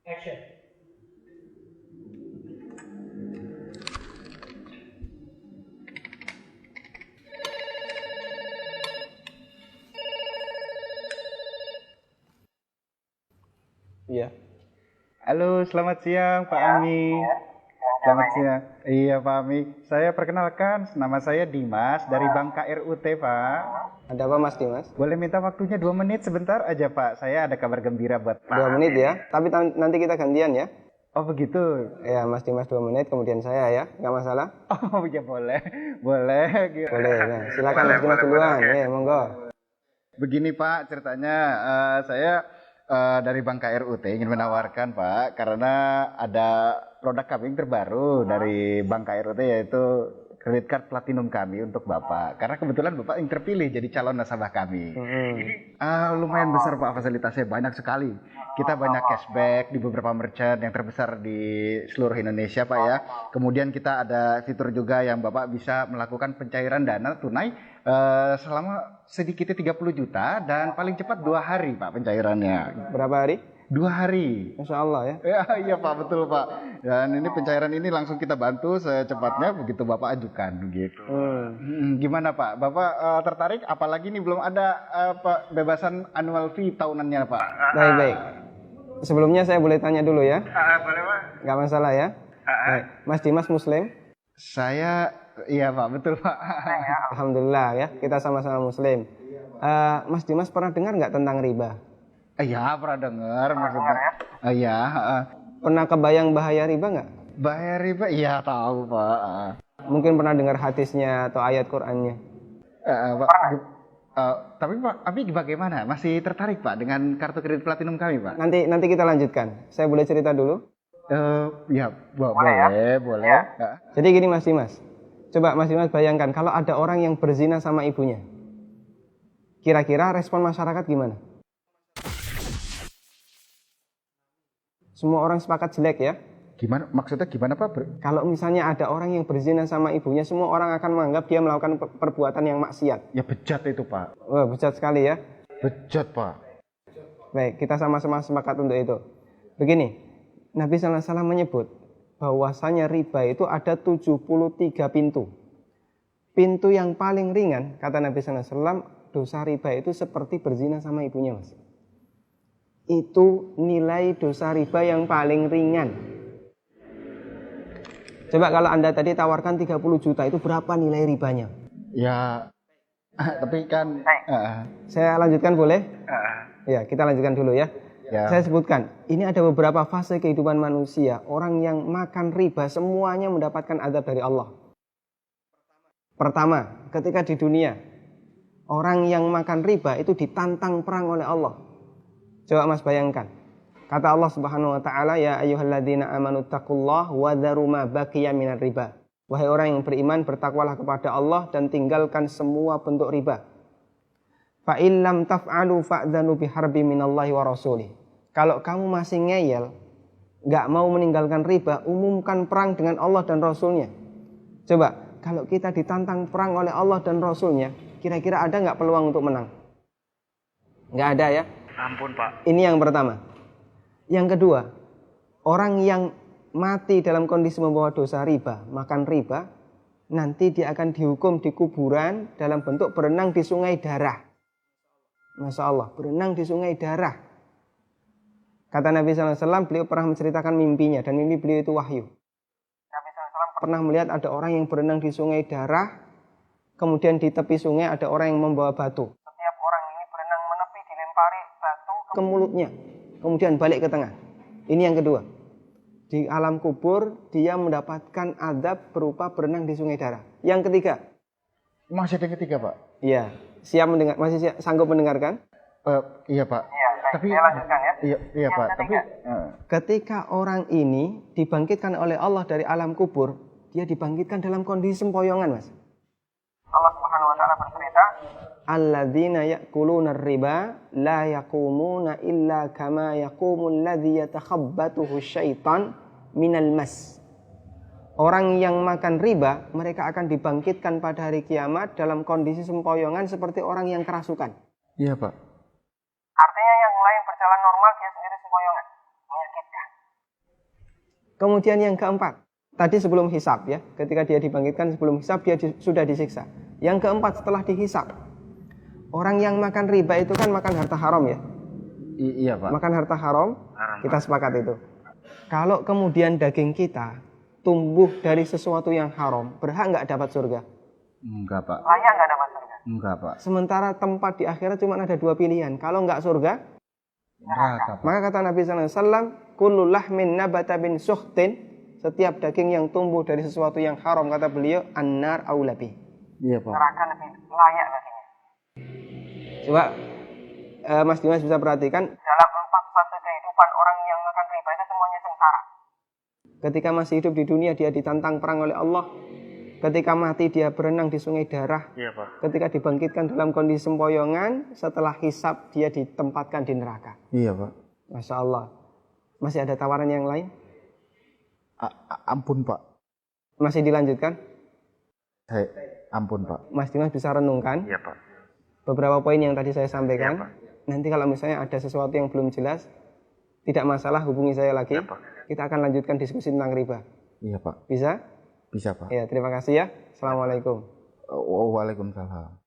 Action. Iya. Halo, selamat siang Pak Ami. Selamat siang. Iya Pak Ami. Saya perkenalkan, nama saya Dimas dari Bank KRUT Pak. Ada apa Mas Dimas? Boleh minta waktunya 2 menit sebentar aja Pak. Saya ada kabar gembira buat Pak. 2 menit ya, tapi nanti kita gantian ya. Oh begitu. Ya Mas Dimas 2 menit, kemudian saya ya, nggak masalah? Oh ya boleh, boleh. Gitu. Boleh, nah, silakan Mas Dimas duluan, ya monggo. Begini Pak, ceritanya saya dari Bank KRUT ingin menawarkan Pak, karena ada produk kami yang terbaru dari Bank KRUT yaitu credit card platinum kami untuk Bapak. Karena kebetulan Bapak yang terpilih jadi calon nasabah kami. Lumayan besar Pak fasilitasnya, banyak sekali. Kita banyak cashback di beberapa merchant yang terbesar di seluruh Indonesia Pak ya. Kemudian kita ada fitur juga yang Bapak bisa melakukan pencairan dana tunai selama sedikitnya 30 juta dan paling cepat 2 hari Pak pencairannya. Berapa hari? 2 hari. Masya Allah ya. Ya, iya Pak, betul Pak. Dan ini pencairan ini langsung kita bantu secepatnya begitu Bapak ajukan gitu. Gimana Pak? Bapak tertarik? Apalagi ini belum ada bebasan annual fee tahunannya Pak. Baik. Sebelumnya saya boleh tanya dulu ya? Boleh Pak. Nggak masalah ya? Baik. Mas Dimas Muslim? Saya, iya Pak, betul Pak. Alhamdulillah ya, kita sama-sama Muslim. Mas Dimas pernah dengar nggak tentang riba? Iya, pernah dengar maksudnya. Iya. Pernah kebayang bahaya riba nggak? Bahaya riba? Iya tahu Pak. Mungkin pernah dengar hadisnya atau ayat Qur'annya. Pak. Tapi Pak, bagaimana? Masih tertarik Pak dengan kartu kredit platinum kami Pak? Nanti kita lanjutkan. Saya boleh cerita dulu? Ya, boleh. Ya. Jadi gini Mas Dimas. Coba Mas Dimas bayangkan kalau ada orang yang berzina sama ibunya. Kira-kira respon masyarakat gimana? Semua orang sepakat jelek ya. Gimana? Maksudnya gimana Pak? Kalau misalnya ada orang yang berzina sama ibunya, semua orang akan menganggap dia melakukan perbuatan yang maksiat. Ya bejat itu Pak. Wah, bejat sekali ya. Bejat Pak. Baik, kita sama-sama sepakat untuk itu. Begini, Nabi SAW menyebut bahwasanya riba itu ada 73 pintu. Pintu yang paling ringan, kata Nabi SAW, dosa riba itu seperti berzina sama ibunya Mas. Itu nilai dosa riba yang paling ringan. Coba kalau Anda tadi tawarkan 30 juta, itu berapa nilai ribanya? Ya, tapi kan... Saya lanjutkan boleh? Ya, kita lanjutkan dulu ya. Saya sebutkan, ini ada beberapa fase kehidupan manusia. Orang yang makan riba semuanya mendapatkan azab dari Allah. Pertama, ketika di dunia, orang yang makan riba itu ditantang perang oleh Allah. Coba Mas bayangkan. Kata Allah Subhanahu wa taala, ya ayyuhalladzina amanu taqullaha wa dharu ma baqiya minar riba. Wahai orang yang beriman, bertakwalah kepada Allah dan tinggalkan semua bentuk riba. Fa in lam taf'alu fa'dzanu biharbi minallahi wa rasulih. Kalau kamu masih ngeyel, enggak mau meninggalkan riba, umumkan perang dengan Allah dan Rasulnya. Coba, kalau kita ditantang perang oleh Allah dan Rasulnya, kira-kira ada enggak peluang untuk menang? Enggak ada ya? Ampun Pak. Ini yang pertama. Yang kedua, orang yang mati dalam kondisi membawa dosa riba, makan riba, nanti dia akan dihukum di kuburan dalam bentuk berenang di sungai darah. Masya Allah, berenang di sungai darah. Kata Nabi SAW, beliau pernah menceritakan mimpinya, dan mimpi beliau itu wahyu. Nabi SAW pernah melihat ada orang yang berenang di sungai darah, kemudian di tepi sungai ada orang yang membawa batu. Setiap orang ini berenang menepi dilempari batu ke mulutnya, kemudian balik ke tengah. Ini yang kedua. Di alam kubur dia mendapatkan azab berupa berenang di sungai darah. Yang ketiga. Masih ada yang ketiga Pak? Iya. Siap mendengar? Masih sanggup mendengarkan? Iya Pak. Iya. Tapi saya lanjutkan ya. Iya Pak. Tapi ketika orang ini dibangkitkan oleh Allah dari alam kubur, dia dibangkitkan dalam kondisi sempoyongan Mas. Allah Subhanahu wa taala bercerita, alladzina ya'kuluna riba la yaqumuna illa kama yaqumul ladzi yatakhabbathu syaitan minal mas. Orang yang makan riba, mereka akan dibangkitkan pada hari kiamat dalam kondisi sempoyongan seperti orang yang kerasukan. Iya Pak. Artinya yang lain berjalan normal, dia sendiri sempoyongan. Menyakitkan. Kemudian yang keempat, tadi sebelum hisab ya, ketika dia dibangkitkan sebelum hisab dia sudah disiksa. Yang keempat setelah dihisab, orang yang makan riba itu kan makan harta haram ya. Iya Pak. Makan harta haram, kita sepakat itu. Kalau kemudian daging kita tumbuh dari sesuatu yang haram, berhak nggak dapat surga? Enggak Pak. Layak nggak dapat surga? Enggak Pak. Sementara tempat di akhirat cuma ada dua pilihan. Kalau nggak surga, Neraka Pak. maka kata Nabi SAW, kullu lahmin nabata bin suhtin, setiap daging yang tumbuh dari sesuatu yang haram, kata beliau, annar aulabi. Iya Pak. Neraka lebih layak baginya. Coba Mas Dimas bisa perhatikan, dalam 4 fase kehidupan orang yang makan riba itu semuanya sengsara. Ketika masih hidup di dunia dia ditantang perang oleh Allah. Ketika mati dia berenang di sungai darah. Iya Pak. Ketika dibangkitkan dalam kondisi sempoyongan, setelah hisab dia ditempatkan di neraka. Iya Pak. Masya Allah. Masih ada tawaran yang lain? Ampun Pak. Masih dilanjutkan? Ampun Pak. Mas Dimas bisa renungkan Iya Pak. beberapa poin yang tadi saya sampaikan. Iya, Pak. Nanti kalau misalnya ada sesuatu yang belum jelas, tidak masalah, hubungi saya lagi. Iya, Pak. Kita akan lanjutkan diskusi tentang riba. Iya Pak. Bisa? Bisa Pak. Ya, terima kasih ya. Assalamualaikum. Waalaikumsalam.